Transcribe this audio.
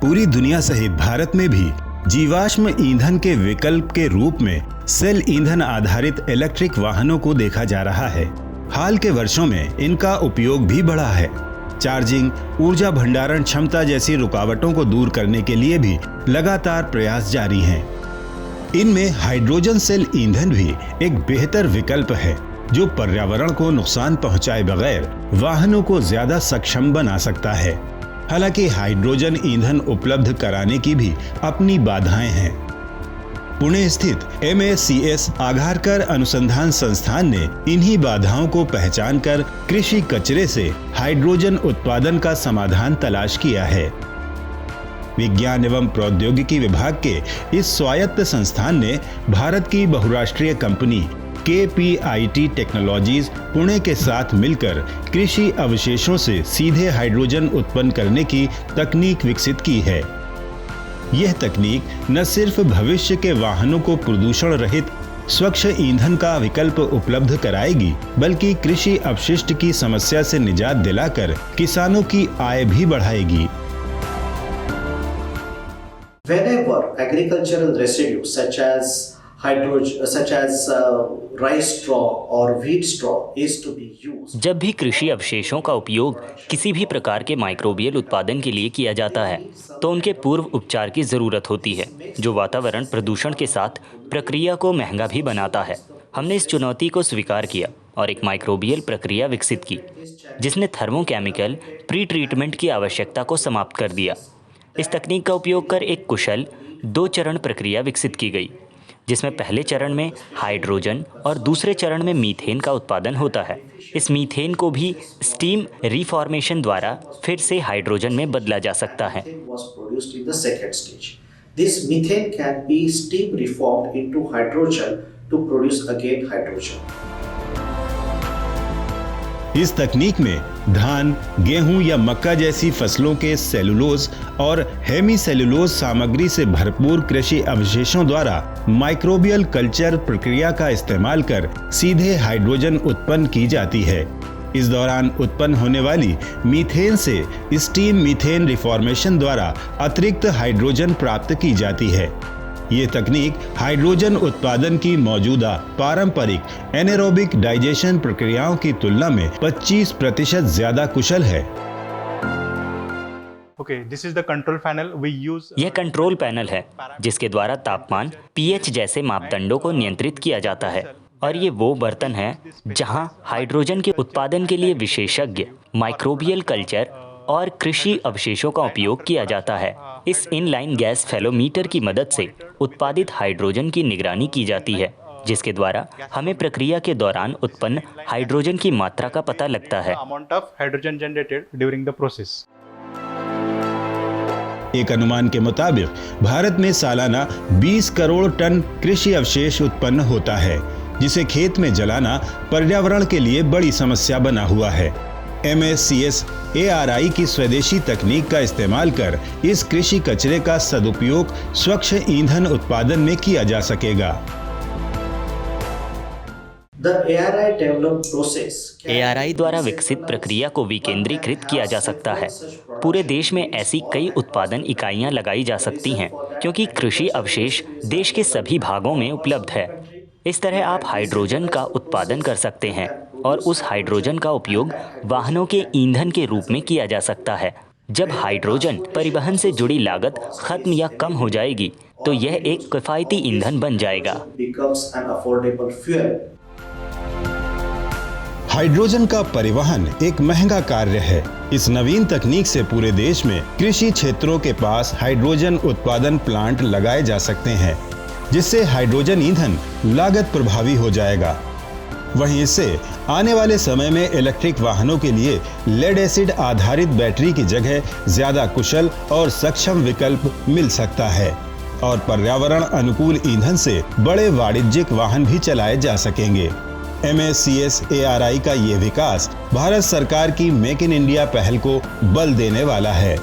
पूरी दुनिया सहित भारत में भी जीवाश्म ईंधन के विकल्प के रूप में सेल ईंधन आधारित इलेक्ट्रिक वाहनों को देखा जा रहा है। हाल के वर्षों में इनका उपयोग भी बढ़ा है। चार्जिंग, ऊर्जा भंडारण क्षमता जैसी रुकावटों को दूर करने के लिए भी लगातार प्रयास जारी हैं। इनमें हाइड्रोजन सेल ईंधन भी एक बेहतर विकल्प है, जो पर्यावरण को नुकसान पहुंचाए बगैर वाहनों को ज्यादा सक्षम बना सकता है। हालांकि हाइड्रोजन ईंधन उपलब्ध कराने की भी अपनी बाधाएं हैं। पुणे स्थित MACS आघारकर अनुसंधान संस्थान ने इन्हीं बाधाओं को पहचानकर कृषि कचरे से हाइड्रोजन उत्पादन का समाधान तलाश किया है। विज्ञान एवं प्रौद्योगिकी विभाग के इस स्वायत्त संस्थान ने भारत की बहुराष्ट्रीय कंपनी KPIT टेक्नोलॉजीज पुणे के साथ मिलकर कृषि अवशेषों से सीधे हाइड्रोजन उत्पन्न करने की तकनीक विकसित की है। यह तकनीक न सिर्फ भविष्य के वाहनों को प्रदूषण रहित स्वच्छ ईंधन का विकल्प उपलब्ध कराएगी, बल्कि कृषि अपशिष्ट की समस्या से निजात दिलाकर किसानों की आय भी बढ़ाएगी। Whenever agricultural residues such as rice straw or wheat straw is to be used, जब भी कृषि अवशेषों का उपयोग किसी भी प्रकार के माइक्रोबियल उत्पादन के लिए किया जाता है, तो उनके पूर्व उपचार की ज़रूरत होती है, जो वातावरण प्रदूषण के साथ प्रक्रिया को महंगा भी बनाता है। हमने इस चुनौती को स्वीकार किया और एक माइक्रोबियल प्रक्रिया विकसित की, जिसने थर्मोकेमिकल प्री ट्रीटमेंट की आवश्यकता को समाप्त कर दिया। इस तकनीक का उपयोग कर एक कुशल 2 चरण प्रक्रिया विकसित की गई, जिसमें पहले चरण में हाइड्रोजन और दूसरे चरण में मीथेन का उत्पादन होता है। इस मीथेन को भी स्टीम रिफॉर्मेशन द्वारा फिर से हाइड्रोजन में बदला जा सकता है। This methane can be steam reformed into hydrogen to produce again hydrogen. इस तकनीक में धान, गेहूं या मक्का जैसी फसलों के सेलुलोज और हेमी सेलुलोज सामग्री से भरपूर कृषि अवशेषों द्वारा माइक्रोबियल कल्चर प्रक्रिया का इस्तेमाल कर सीधे हाइड्रोजन उत्पन्न की जाती है। इस दौरान उत्पन्न होने वाली मीथेन से स्टीम मीथेन रिफॉर्मेशन द्वारा अतिरिक्त हाइड्रोजन प्राप्त की जाती है। ये तकनीक हाइड्रोजन उत्पादन की मौजूदा पारंपरिक एनारोबिक डाइजेशन प्रक्रियाओं की तुलना में 25% ज्यादा कुशल है। यह कंट्रोल पैनल है, जिसके द्वारा तापमान, pH जैसे मापदंडों को नियंत्रित किया जाता है। और ये वो बर्तन है जहां हाइड्रोजन के उत्पादन के लिए विशेषज्ञ माइक्रोबियल कल्चर और कृषि अवशेषों का उपयोग किया जाता है। इस इनलाइन गैस फेलोमीटर की मदद से उत्पादित हाइड्रोजन की निगरानी की जाती है, जिसके द्वारा हमें प्रक्रिया के दौरान उत्पन्न हाइड्रोजन की मात्रा का पता लगता है। एक अनुमान के मुताबिक भारत में सालाना 20 करोड़ टन कृषि अवशेष उत्पन्न होता है, जिसे खेत में जलाना पर्यावरण के लिए बड़ी समस्या बना हुआ है। MACS ARI की स्वदेशी तकनीक का इस्तेमाल कर इस कृषि कचरे का सदुपयोग स्वच्छ ईंधन उत्पादन में किया जा सकेगा। ARI द्वारा विकसित प्रक्रिया को विकेंद्रीकृत किया जा सकता है। पूरे देश में ऐसी कई उत्पादन इकाइयां लगाई जा सकती हैं, क्योंकि कृषि अवशेष देश के सभी भागों में उपलब्ध है। इस तरह आप हाइड्रोजन का उत्पादन कर सकते हैं और उस हाइड्रोजन का उपयोग वाहनों के ईंधन के रूप में किया जा सकता है। जब हाइड्रोजन परिवहन से जुड़ी लागत खत्म या कम हो जाएगी, तो यह एक किफायती ईंधन बन जाएगा। हाइड्रोजन का परिवहन एक महंगा कार्य है। इस नवीन तकनीक से पूरे देश में कृषि क्षेत्रों के पास हाइड्रोजन उत्पादन प्लांट लगाए जा सकते हैं, जिससे हाइड्रोजन ईंधन लागत प्रभावी हो जाएगा। वहीं इससे आने वाले समय में इलेक्ट्रिक वाहनों के लिए लेड एसिड आधारित बैटरी की जगह ज्यादा कुशल और सक्षम विकल्प मिल सकता है और पर्यावरण अनुकूल ईंधन से बड़े वाणिज्यिक वाहन भी चलाए जा सकेंगे। MACS ARI का ये विकास भारत सरकार की मेक इन इंडिया पहल को बल देने वाला है।